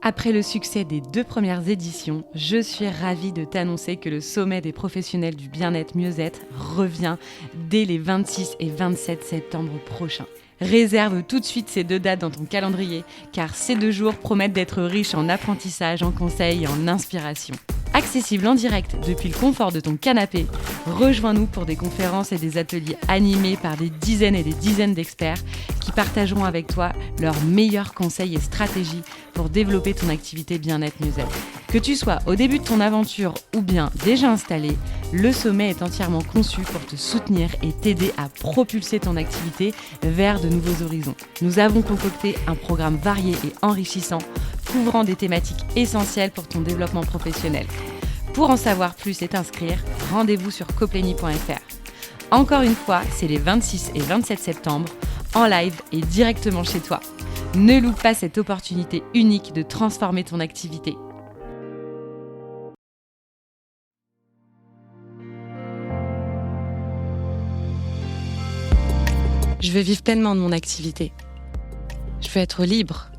Après le succès des 2 premières éditions, je suis ravie de t'annoncer que le sommet des professionnels du bien-être mieux-être revient dès les 26 et 27 septembre prochains. Réserve tout de suite ces 2 dates dans ton calendrier, car ces 2 jours promettent d'être riches en apprentissage, en conseils et en inspiration. Accessible en direct depuis le confort de ton canapé, rejoins-nous pour des conférences et des ateliers animés par des dizaines et des dizaines d'experts qui partageront avec toi leurs meilleurs conseils et stratégies pour développer ton activité bien-être mieux-être. Que tu sois au début de ton aventure ou bien déjà installé, le sommet est entièrement conçu pour te soutenir et t'aider à propulser ton activité vers de nouveaux horizons. Nous avons concocté un programme varié et enrichissant, couvrant des thématiques essentielles pour ton développement professionnel. Pour en savoir plus et t'inscrire, rendez-vous sur copleny.fr. Encore une fois, c'est les 26 et 27 septembre, en live et directement chez toi. Ne loupe pas cette opportunité unique de transformer ton activité. Je veux vivre pleinement de mon activité. Je veux être libre.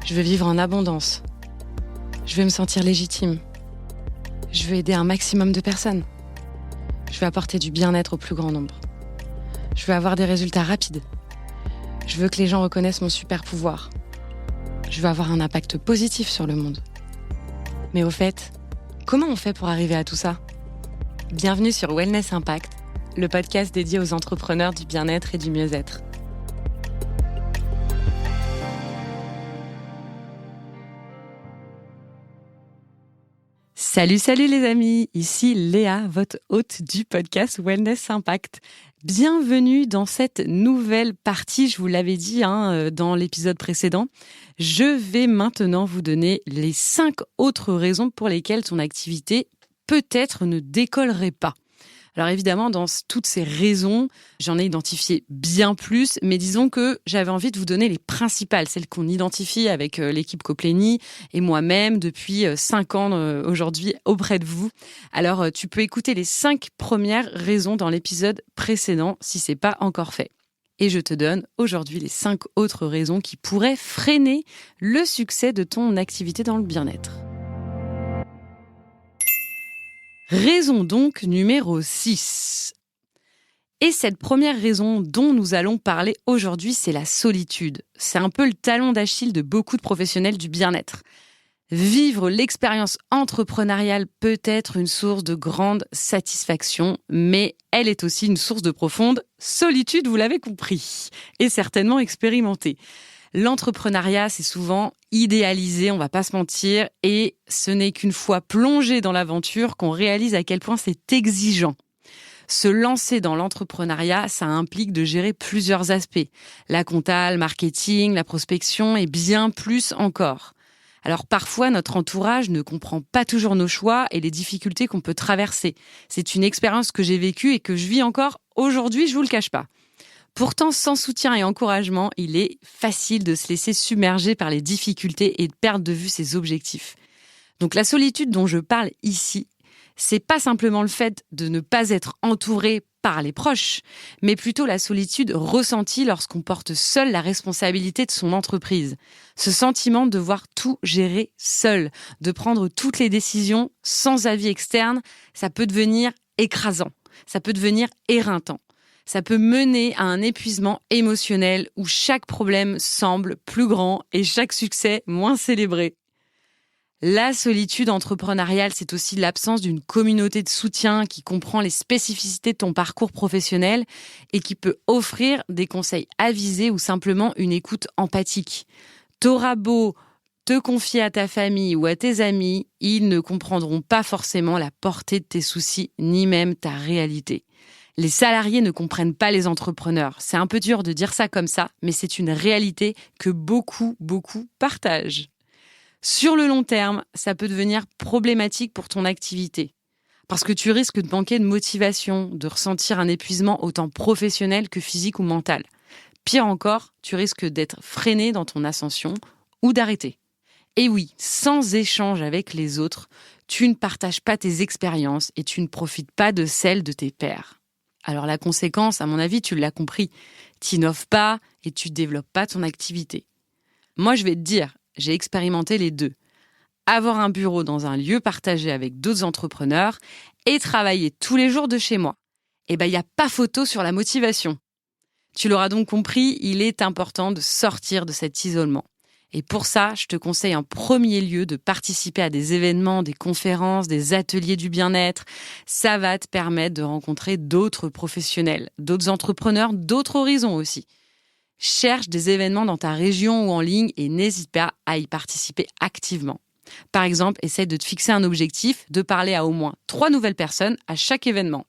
Je veux vivre en abondance. Je veux me sentir légitime. Je veux aider un maximum de personnes. Je veux apporter du bien-être au plus grand nombre. Je veux avoir des résultats rapides. Je veux que les gens reconnaissent mon super pouvoir. Je veux avoir un impact positif sur le monde. Mais au fait, comment on fait pour arriver à tout ça ? Bienvenue sur Wellness Impact, le podcast dédié aux entrepreneurs du bien-être et du mieux-être. Salut les amis, ici Léa, votre hôte du podcast Wellness Impact. Bienvenue dans cette nouvelle partie, je vous l'avais dit dans l'épisode précédent. Je vais maintenant vous donner les 5 autres raisons pour lesquelles ton activité peut-être ne décollerait pas. Alors évidemment, dans toutes ces raisons, j'en ai identifié bien plus, mais disons que j'avais envie de vous donner les principales, celles qu'on identifie avec l'équipe Copleny et moi-même depuis 5 ans aujourd'hui auprès de vous. Alors tu peux écouter les 5 premières raisons dans l'épisode précédent si c'est pas encore fait. Et je te donne aujourd'hui les 5 autres raisons qui pourraient freiner le succès de ton activité dans le bien-être. Raison donc numéro 6. Et cette première raison dont nous allons parler aujourd'hui, c'est la solitude. C'est un peu le talon d'Achille de beaucoup de professionnels du bien-être. Vivre l'expérience entrepreneuriale peut être une source de grande satisfaction, mais elle est aussi une source de profonde solitude, vous l'avez compris, et certainement expérimentée. L'entrepreneuriat, c'est souvent idéalisé, on va pas se mentir, et ce n'est qu'une fois plongé dans l'aventure qu'on réalise à quel point c'est exigeant. Se lancer dans l'entrepreneuriat, ça implique de gérer plusieurs aspects. La compta, le marketing, la prospection et bien plus encore. Alors parfois, notre entourage ne comprend pas toujours nos choix et les difficultés qu'on peut traverser. C'est une expérience que j'ai vécue et que je vis encore aujourd'hui, je vous le cache pas. Pourtant, sans soutien et encouragement, il est facile de se laisser submerger par les difficultés et de perdre de vue ses objectifs. Donc la solitude dont je parle ici, c'est pas simplement le fait de ne pas être entouré par les proches, mais plutôt la solitude ressentie lorsqu'on porte seul la responsabilité de son entreprise. Ce sentiment de devoir tout gérer seul, de prendre toutes les décisions sans avis externe, ça peut devenir écrasant, ça peut devenir éreintant. Ça peut mener à un épuisement émotionnel où chaque problème semble plus grand et chaque succès moins célébré. La solitude entrepreneuriale, c'est aussi l'absence d'une communauté de soutien qui comprend les spécificités de ton parcours professionnel et qui peut offrir des conseils avisés ou simplement une écoute empathique. T'auras beau te confier à ta famille ou à tes amis, ils ne comprendront pas forcément la portée de tes soucis ni même ta réalité. Les salariés ne comprennent pas les entrepreneurs. C'est un peu dur de dire ça comme ça, mais c'est une réalité que beaucoup partagent. Sur le long terme, ça peut devenir problématique pour ton activité. Parce que tu risques de manquer de motivation, de ressentir un épuisement autant professionnel que physique ou mental. Pire encore, tu risques d'être freiné dans ton ascension ou d'arrêter. Et oui, sans échange avec les autres, tu ne partages pas tes expériences et tu ne profites pas de celles de tes pairs. Alors la conséquence, à mon avis, tu l'as compris, tu n'innoves pas et tu ne développes pas ton activité. Moi, je vais te dire, j'ai expérimenté les deux. Avoir un bureau dans un lieu partagé avec d'autres entrepreneurs et travailler tous les jours de chez moi. Il n'y a pas photo sur la motivation. Tu l'auras donc compris, il est important de sortir de cet isolement. Et pour ça, je te conseille en premier lieu de participer à des événements, des conférences, des ateliers du bien-être. Ça va te permettre de rencontrer d'autres professionnels, d'autres entrepreneurs, d'autres horizons aussi. Cherche des événements dans ta région ou en ligne et n'hésite pas à y participer activement. Par exemple, essaye de te fixer un objectif de parler à au moins 3 nouvelles personnes à chaque événement.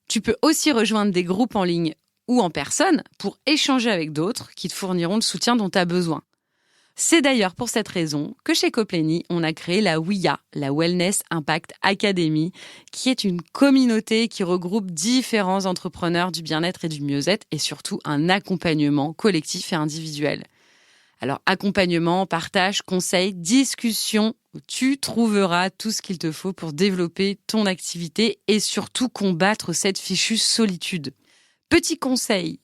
Tu peux aussi rejoindre des groupes en ligne ou en personne pour échanger avec d'autres qui te fourniront le soutien dont tu as besoin. C'est d'ailleurs pour cette raison que chez Coplenny, on a créé la WIA, la Wellness Impact Academy, qui est une communauté qui regroupe différents entrepreneurs du bien-être et du mieux-être et surtout un accompagnement collectif et individuel. Alors, accompagnement, partage, conseils, discussion, tu trouveras tout ce qu'il te faut pour développer ton activité et surtout combattre cette fichue solitude. Petit conseil,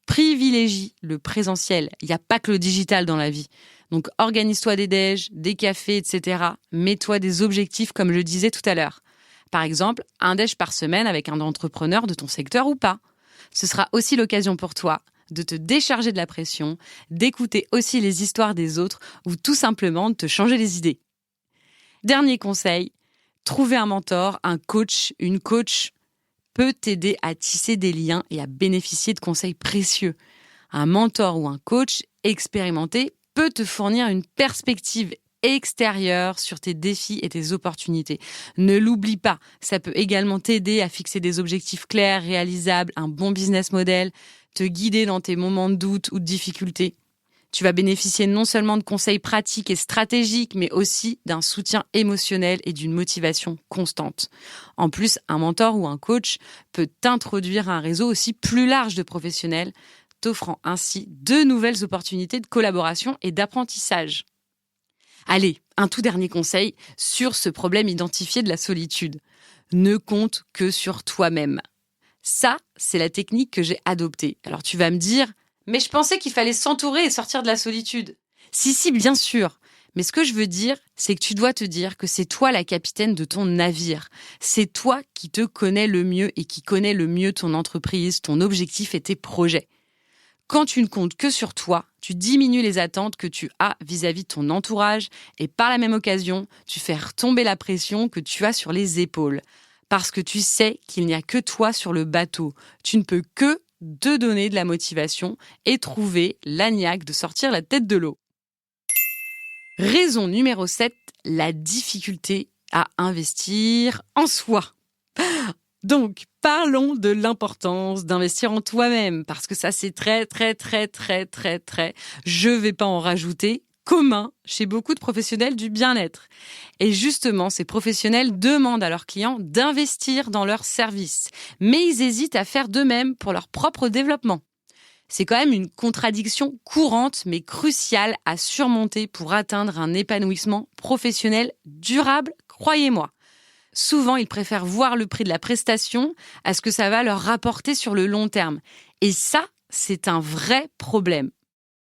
privilégie le présentiel. Il n'y a pas que le digital dans la vie. Donc, organise-toi des déj, des cafés, etc. Mets-toi des objectifs, comme je le disais tout à l'heure. Par exemple, un déj par semaine avec un entrepreneur de ton secteur ou pas. Ce sera aussi l'occasion pour toi de te décharger de la pression, d'écouter aussi les histoires des autres ou tout simplement de te changer les idées. Dernier conseil, trouver un mentor, un coach, une coach peut t'aider à tisser des liens et à bénéficier de conseils précieux. Un mentor ou un coach expérimenté peut te fournir une perspective extérieure sur tes défis et tes opportunités. Ne l'oublie pas, ça peut également t'aider à fixer des objectifs clairs, réalisables, un bon business model, te guider dans tes moments de doute ou de difficulté. Tu vas bénéficier non seulement de conseils pratiques et stratégiques, mais aussi d'un soutien émotionnel et d'une motivation constante. En plus, un mentor ou un coach peut t'introduire à un réseau aussi plus large de professionnels, t'offrant ainsi de nouvelles opportunités de collaboration et d'apprentissage. Allez, un tout dernier conseil sur ce problème identifié de la solitude. Ne compte que sur toi-même. Ça, c'est la technique que j'ai adoptée. Alors tu vas me dire, mais je pensais qu'il fallait s'entourer et sortir de la solitude. Si, bien sûr. Mais ce que je veux dire, c'est que tu dois te dire que c'est toi la capitaine de ton navire. C'est toi qui te connais le mieux et qui connais le mieux ton entreprise, ton objectif et tes projets. Quand tu ne comptes que sur toi, tu diminues les attentes que tu as vis-à-vis de ton entourage et par la même occasion, tu fais retomber la pression que tu as sur les épaules. Parce que tu sais qu'il n'y a que toi sur le bateau. Tu ne peux que te donner de la motivation et trouver la niaque de sortir la tête de l'eau. Raison numéro 7, la difficulté à investir en soi. Donc, parlons de l'importance d'investir en toi-même, parce que ça, c'est très, je vais pas en rajouter, commun chez beaucoup de professionnels du bien-être. Et justement, ces professionnels demandent à leurs clients d'investir dans leurs services, mais ils hésitent à faire de même pour leur propre développement. C'est quand même une contradiction courante, mais cruciale à surmonter pour atteindre un épanouissement professionnel durable, croyez-moi. Souvent, ils préfèrent voir le prix de la prestation à ce que ça va leur rapporter sur le long terme. Et ça, c'est un vrai problème.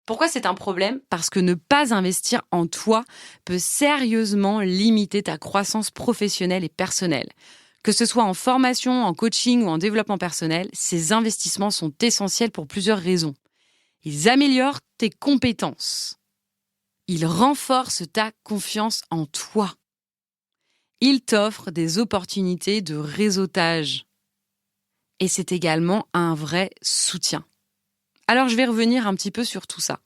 Pourquoi c'est un problème ? Parce que ne pas investir en toi peut sérieusement limiter ta croissance professionnelle et personnelle. Que ce soit en formation, en coaching ou en développement personnel, ces investissements sont essentiels pour plusieurs raisons. Ils améliorent tes compétences. Ils renforcent ta confiance en toi. Ils t'offrent des opportunités de réseautage. Et c'est également un vrai soutien. Alors, je vais revenir un petit peu sur tout ça.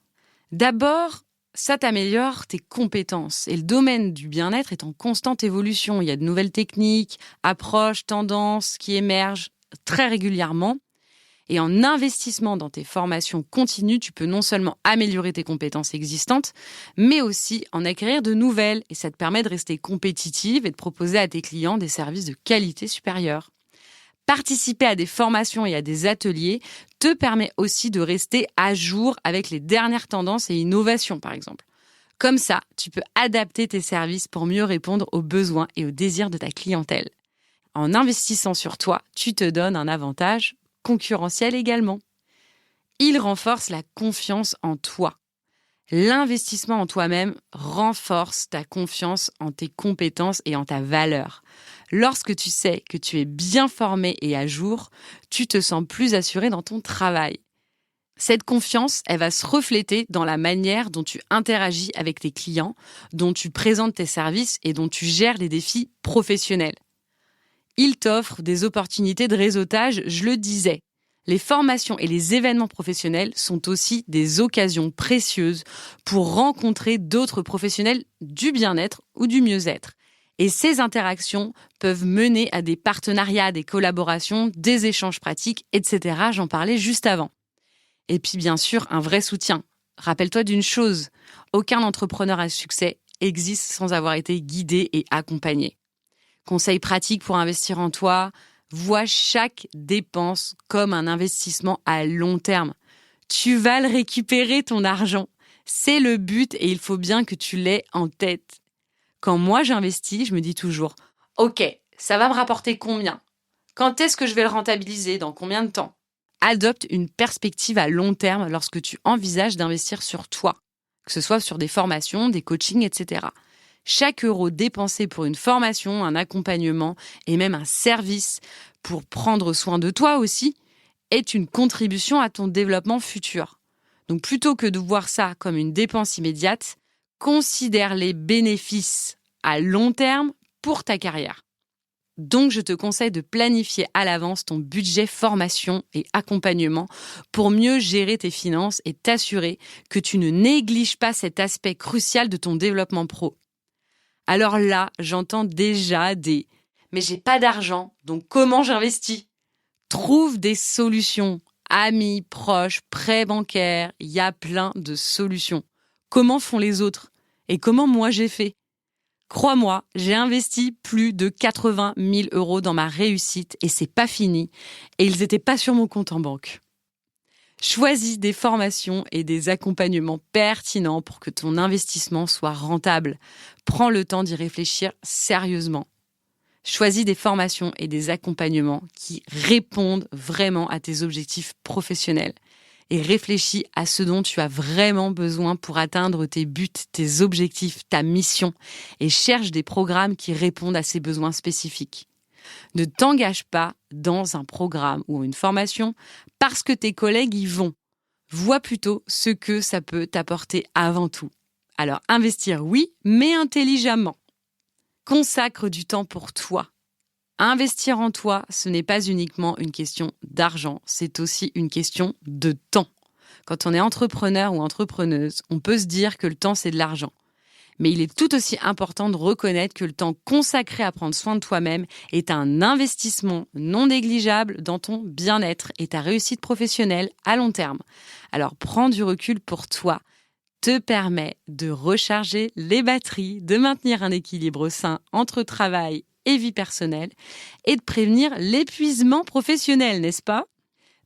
D'abord, ça t'améliore tes compétences. Et le domaine du bien-être est en constante évolution. Il y a de nouvelles techniques, approches, tendances qui émergent très régulièrement. Et en investissement dans tes formations continues, tu peux non seulement améliorer tes compétences existantes, mais aussi en acquérir de nouvelles. Et ça te permet de rester compétitive et de proposer à tes clients des services de qualité supérieure. Participer à des formations et à des ateliers te permet aussi de rester à jour avec les dernières tendances et innovations, par exemple. Comme ça, tu peux adapter tes services pour mieux répondre aux besoins et aux désirs de ta clientèle. En investissant sur toi, tu te donnes un avantage concurrentiel également. Il renforce la confiance en toi. L'investissement en toi-même renforce ta confiance en tes compétences et en ta valeur. Lorsque tu sais que tu es bien formé et à jour, tu te sens plus assuré dans ton travail. Cette confiance, elle va se refléter dans la manière dont tu interagis avec tes clients, dont tu présentes tes services et dont tu gères les défis professionnels. Il t'offre des opportunités de réseautage, je le disais. Les formations et les événements professionnels sont aussi des occasions précieuses pour rencontrer d'autres professionnels du bien-être ou du mieux-être. Et ces interactions peuvent mener à des partenariats, des collaborations, des échanges pratiques, etc. J'en parlais juste avant. Et puis bien sûr, un vrai soutien. Rappelle-toi d'une chose, aucun entrepreneur à succès existe sans avoir été guidé et accompagné. Conseils pratiques pour investir en toi, vois chaque dépense comme un investissement à long terme. Tu vas le récupérer ton argent. C'est le but et il faut bien que tu l'aies en tête. Quand moi j'investis, je me dis toujours « Ok, ça va me rapporter combien ? Quand est-ce que je vais le rentabiliser ? Dans combien de temps ?» Adopte une perspective à long terme lorsque tu envisages d'investir sur toi, que ce soit sur des formations, des coachings, etc. Chaque euro dépensé pour une formation, un accompagnement et même un service pour prendre soin de toi aussi est une contribution à ton développement futur. Donc plutôt que de voir ça comme une dépense immédiate, considère les bénéfices à long terme pour ta carrière. Donc, je te conseille de planifier à l'avance ton budget formation et accompagnement pour mieux gérer tes finances et t'assurer que tu ne négliges pas cet aspect crucial de ton développement pro. Alors là, j'entends déjà des « mais j'ai pas d'argent, donc comment j'investis ?» Trouve des solutions. Amis, proches, prêts bancaires, il y a plein de solutions. Comment font les autres ? Et comment moi j'ai fait ? Crois-moi, j'ai investi plus de 80 000 € dans ma réussite et c'est pas fini. Et ils n'étaient pas sur mon compte en banque. Choisis des formations et des accompagnements pertinents pour que ton investissement soit rentable. Prends le temps d'y réfléchir sérieusement. Choisis des formations et des accompagnements qui répondent vraiment à tes objectifs professionnels. Et réfléchis à ce dont tu as vraiment besoin pour atteindre tes buts, tes objectifs, ta mission et cherche des programmes qui répondent à ces besoins spécifiques. Ne t'engage pas dans un programme ou une formation parce que tes collègues y vont. Vois plutôt ce que ça peut t'apporter avant tout. Alors investir oui, mais intelligemment. Consacre du temps pour toi. Investir en toi, ce n'est pas uniquement une question d'argent, c'est aussi une question de temps. Quand on est entrepreneur ou entrepreneuse, on peut se dire que le temps, c'est de l'argent. Mais il est tout aussi important de reconnaître que le temps consacré à prendre soin de toi-même est un investissement non négligeable dans ton bien-être et ta réussite professionnelle à long terme. Alors prends du recul pour toi, te permet de recharger les batteries, de maintenir un équilibre sain entre travail et vie personnelle et de prévenir l'épuisement professionnel, n'est-ce pas ?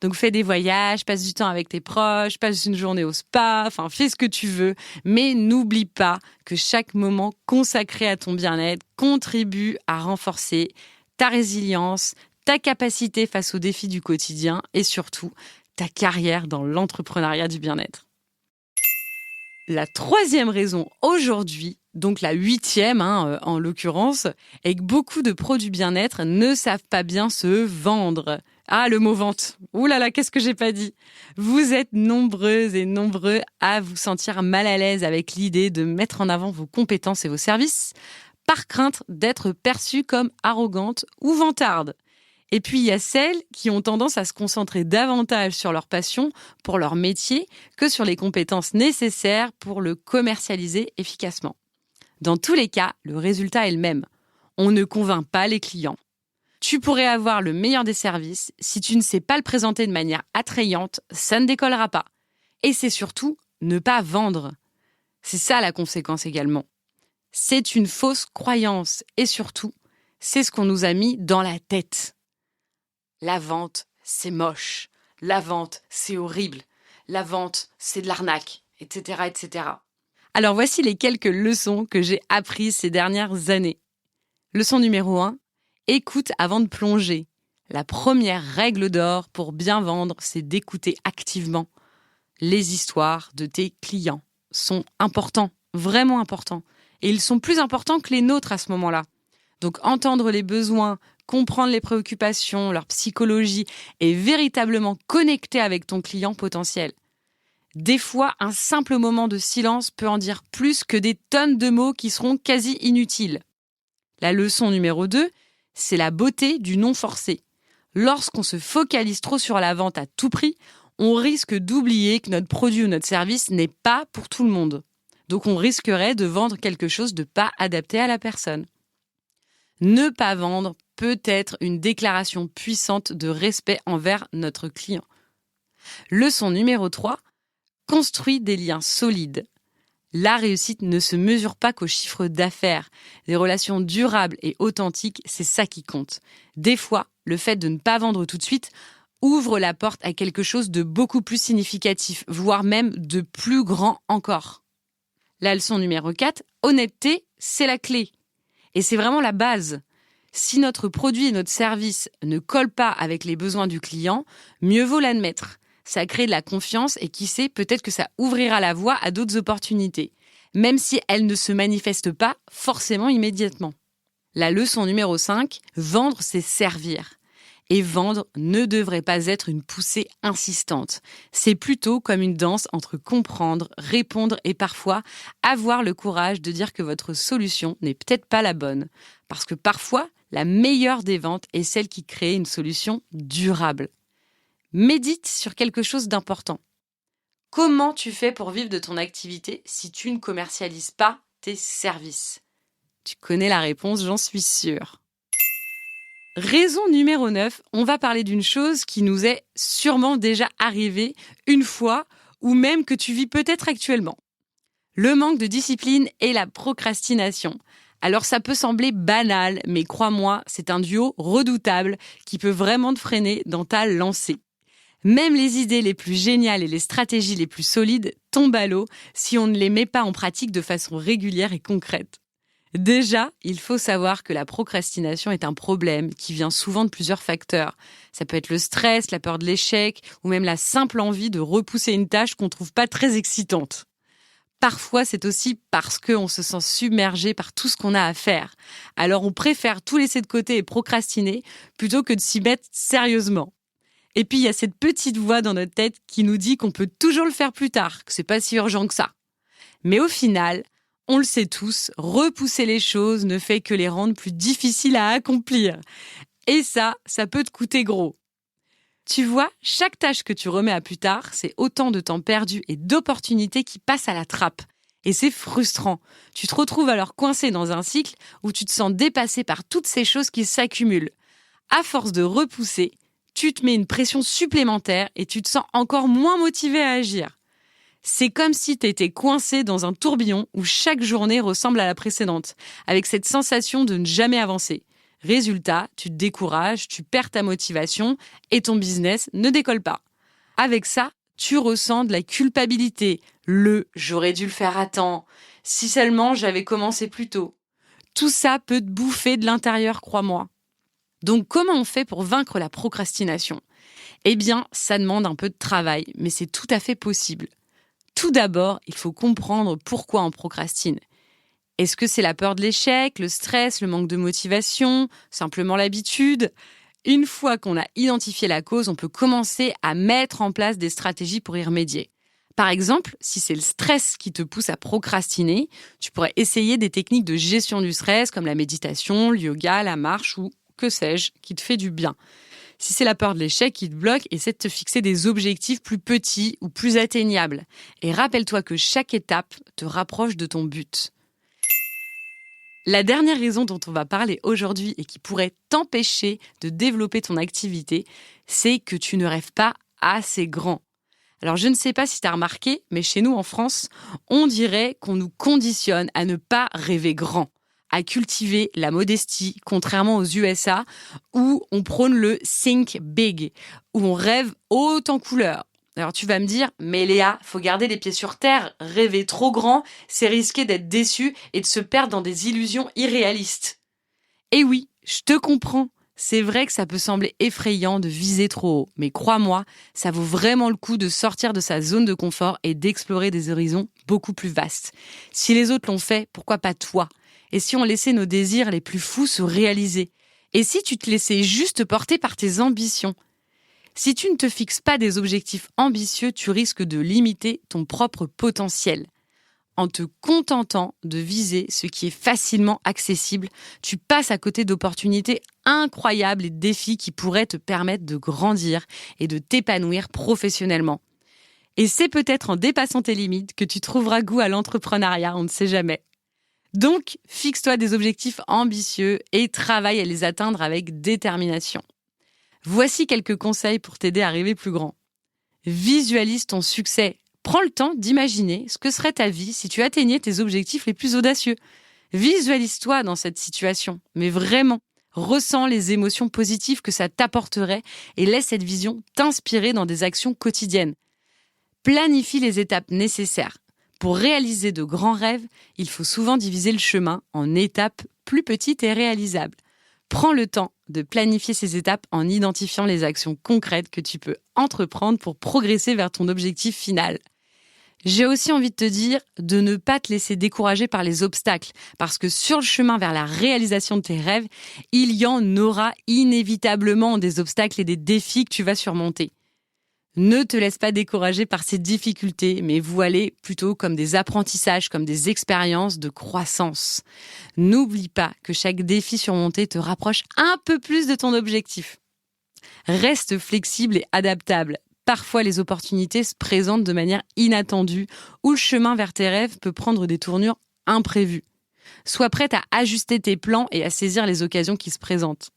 Donc fais des voyages, passe du temps avec tes proches, passe une journée au spa, enfin fais ce que tu veux, mais n'oublie pas que chaque moment consacré à ton bien-être contribue à renforcer ta résilience, ta capacité face aux défis du quotidien et surtout ta carrière dans l'entrepreneuriat du bien-être. La troisième raison aujourd'hui, donc la 8e en l'occurrence, est que beaucoup de pros du bien-être ne savent pas bien se vendre. Ah, le mot vente. Ouh là là, qu'est-ce que j'ai pas dit. Vous êtes nombreuses et nombreux à vous sentir mal à l'aise avec l'idée de mettre en avant vos compétences et vos services par crainte d'être perçue comme arrogante ou vantarde. Et puis, il y a celles qui ont tendance à se concentrer davantage sur leur passion pour leur métier que sur les compétences nécessaires pour le commercialiser efficacement. Dans tous les cas, le résultat est le même. On ne convainc pas les clients. Tu pourrais avoir le meilleur des services, si tu ne sais pas le présenter de manière attrayante, ça ne décollera pas. Et c'est surtout ne pas vendre. C'est ça la conséquence également. C'est une fausse croyance et surtout, c'est ce qu'on nous a mis dans la tête. La vente, c'est moche. La vente, c'est horrible. La vente, c'est de l'arnaque, etc., etc. Alors voici les quelques leçons que j'ai apprises ces dernières années. Leçon numéro 1, écoute avant de plonger. La première règle d'or pour bien vendre, c'est d'écouter activement les histoires de tes clients. sont importants, vraiment importants. Et ils sont plus importants que les nôtres à ce moment-là. Donc entendre les besoins, comprendre les préoccupations, leur psychologie et véritablement connecter avec ton client potentiel. Des fois, un simple moment de silence peut en dire plus que des tonnes de mots qui seront quasi inutiles. La leçon numéro 2, c'est la beauté du non forcé. Lorsqu'on se focalise trop sur la vente à tout prix, on risque d'oublier que notre produit ou notre service n'est pas pour tout le monde. Donc on risquerait de vendre quelque chose de pas adapté à la personne. Ne pas vendre peut être une déclaration puissante de respect envers notre client. Leçon numéro 3, construis des liens solides. La réussite ne se mesure pas qu'au chiffre d'affaires. Des relations durables et authentiques, c'est ça qui compte. Des fois, le fait de ne pas vendre tout de suite ouvre la porte à quelque chose de beaucoup plus significatif, voire même de plus grand encore. La leçon numéro 4, honnêteté, c'est la clé. Et c'est vraiment la base. Si notre produit et notre service ne collent pas avec les besoins du client, mieux vaut l'admettre. Ça crée de la confiance et qui sait, peut-être que ça ouvrira la voie à d'autres opportunités, même si elles ne se manifestent pas forcément immédiatement. La leçon numéro 5, vendre, c'est servir. Et vendre ne devrait pas être une poussée insistante. C'est plutôt comme une danse entre comprendre, répondre et parfois avoir le courage de dire que votre solution n'est peut-être pas la bonne. Parce que parfois, la meilleure des ventes est celle qui crée une solution durable. Médite sur quelque chose d'important. Comment tu fais pour vivre de ton activité si tu ne commercialises pas tes services ? Tu connais la réponse, j'en suis sûre. Raison numéro 9, on va parler d'une chose qui nous est sûrement déjà arrivée une fois ou même que tu vis peut-être actuellement. Le manque de discipline et la procrastination. Alors ça peut sembler banal, mais crois-moi, c'est un duo redoutable qui peut vraiment te freiner dans ta lancée. Même les idées les plus géniales et les stratégies les plus solides tombent à l'eau si on ne les met pas en pratique de façon régulière et concrète. Déjà, il faut savoir que la procrastination est un problème qui vient souvent de plusieurs facteurs. Ça peut être le stress, la peur de l'échec ou même la simple envie de repousser une tâche qu'on ne trouve pas très excitante. Parfois, c'est aussi parce qu'on se sent submergé par tout ce qu'on a à faire. Alors, on préfère tout laisser de côté et procrastiner plutôt que de s'y mettre sérieusement. Et puis, il y a cette petite voix dans notre tête qui nous dit qu'on peut toujours le faire plus tard, que c'est pas si urgent que ça. Mais au final, on le sait tous, repousser les choses ne fait que les rendre plus difficiles à accomplir. Et ça peut te coûter gros. Tu vois, chaque tâche que tu remets à plus tard, c'est autant de temps perdu et d'opportunités qui passent à la trappe. Et c'est frustrant. Tu te retrouves alors coincé dans un cycle où tu te sens dépassé par toutes ces choses qui s'accumulent. À force de repousser, tu te mets une pression supplémentaire et tu te sens encore moins motivé à agir. C'est comme si tu étais coincé dans un tourbillon où chaque journée ressemble à la précédente, avec cette sensation de ne jamais avancer. Résultat, tu te décourages, tu perds ta motivation et ton business ne décolle pas. Avec ça, tu ressens de la culpabilité. J'aurais dû le faire à temps. Si seulement j'avais commencé plus tôt. Tout ça peut te bouffer de l'intérieur, crois-moi. Donc, comment on fait pour vaincre la procrastination ? Eh bien, ça demande un peu de travail, mais c'est tout à fait possible. Tout d'abord, il faut comprendre pourquoi on procrastine. Est-ce que c'est la peur de l'échec, le stress, le manque de motivation, simplement l'habitude ? Une fois qu'on a identifié la cause, on peut commencer à mettre en place des stratégies pour y remédier. Par exemple, si c'est le stress qui te pousse à procrastiner, tu pourrais essayer des techniques de gestion du stress comme la méditation, le yoga, la marche ou que sais-je, qui te fait du bien. Si c'est la peur de l'échec qui te bloque, essaie de te fixer des objectifs plus petits ou plus atteignables. Et rappelle-toi que chaque étape te rapproche de ton but. La dernière raison dont on va parler aujourd'hui et qui pourrait t'empêcher de développer ton activité, c'est que tu ne rêves pas assez grand. Alors je ne sais pas si tu as remarqué, mais chez nous en France, on dirait qu'on nous conditionne à ne pas rêver grand, à cultiver la modestie, contrairement aux USA, où on prône le think big, où on rêve haut en couleur. Alors tu vas me dire, mais Léa, faut garder les pieds sur terre, rêver trop grand, c'est risquer d'être déçu et de se perdre dans des illusions irréalistes. Et oui, je te comprends, C'est vrai que ça peut sembler effrayant de viser trop haut, mais crois-moi, ça vaut vraiment le coup de sortir de sa zone de confort et d'explorer des horizons beaucoup plus vastes. Si les autres l'ont fait, pourquoi pas toi ? Et si on laissait nos désirs les plus fous se réaliser ? Et si tu te laissais juste porter par tes ambitions ? Si tu ne te fixes pas des objectifs ambitieux, tu risques de limiter ton propre potentiel. En te contentant de viser ce qui est facilement accessible, tu passes à côté d'opportunités incroyables et de défis qui pourraient te permettre de grandir et de t'épanouir professionnellement. Et c'est peut-être en dépassant tes limites que tu trouveras goût à l'entrepreneuriat, on ne sait jamais. Donc, fixe-toi des objectifs ambitieux et travaille à les atteindre avec détermination. Voici quelques conseils pour t'aider à rêver plus grand. Visualise ton succès. Prends le temps d'imaginer ce que serait ta vie si tu atteignais tes objectifs les plus audacieux. Visualise-toi dans cette situation, mais vraiment, ressens les émotions positives que ça t'apporterait et laisse cette vision t'inspirer dans des actions quotidiennes. Planifie les étapes nécessaires. Pour réaliser de grands rêves, il faut souvent diviser le chemin en étapes plus petites et réalisables. Prends le temps de planifier ces étapes en identifiant les actions concrètes que tu peux entreprendre pour progresser vers ton objectif final. J'ai aussi envie de te dire de ne pas te laisser décourager par les obstacles, parce que sur le chemin vers la réalisation de tes rêves, il y en aura inévitablement des obstacles et des défis que tu vas surmonter. Ne te laisse pas décourager par ces difficultés, mais vois-les plutôt comme des apprentissages, comme des expériences de croissance. N'oublie pas que chaque défi surmonté te rapproche un peu plus de ton objectif. Reste flexible et adaptable. Parfois, les opportunités se présentent de manière inattendue ou le chemin vers tes rêves peut prendre des tournures imprévues. Sois prête à ajuster tes plans et à saisir les occasions qui se présentent.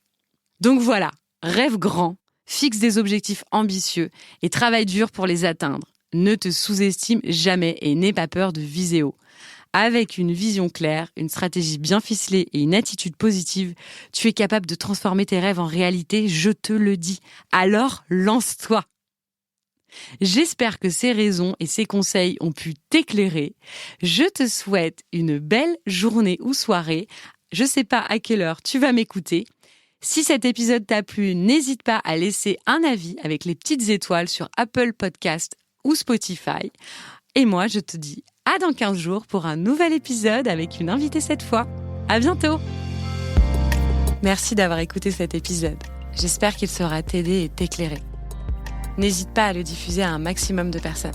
Donc voilà, rêve grand, fixe des objectifs ambitieux et travaille dur pour les atteindre. Ne te sous-estime jamais et n'aie pas peur de viser haut. Avec une vision claire, une stratégie bien ficelée et une attitude positive, tu es capable de transformer tes rêves en réalité, je te le dis. Alors, lance-toi! J'espère que ces raisons et ces conseils ont pu t'éclairer. Je te souhaite une belle journée ou soirée. Je ne sais pas à quelle heure tu vas m'écouter. Si cet épisode t'a plu, n'hésite pas à laisser un avis avec les petites étoiles sur Apple Podcast ou Spotify. Et moi, je te dis à dans 15 jours pour un nouvel épisode avec une invitée cette fois. À bientôt! Merci d'avoir écouté cet épisode. J'espère qu'il saura t'aider et t'éclairer. N'hésite pas à le diffuser à un maximum de personnes.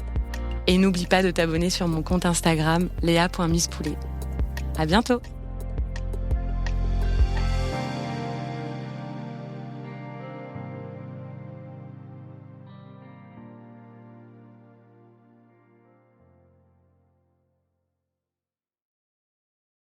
Et n'oublie pas de t'abonner sur mon compte Instagram, lea.misspoulet. À bientôt!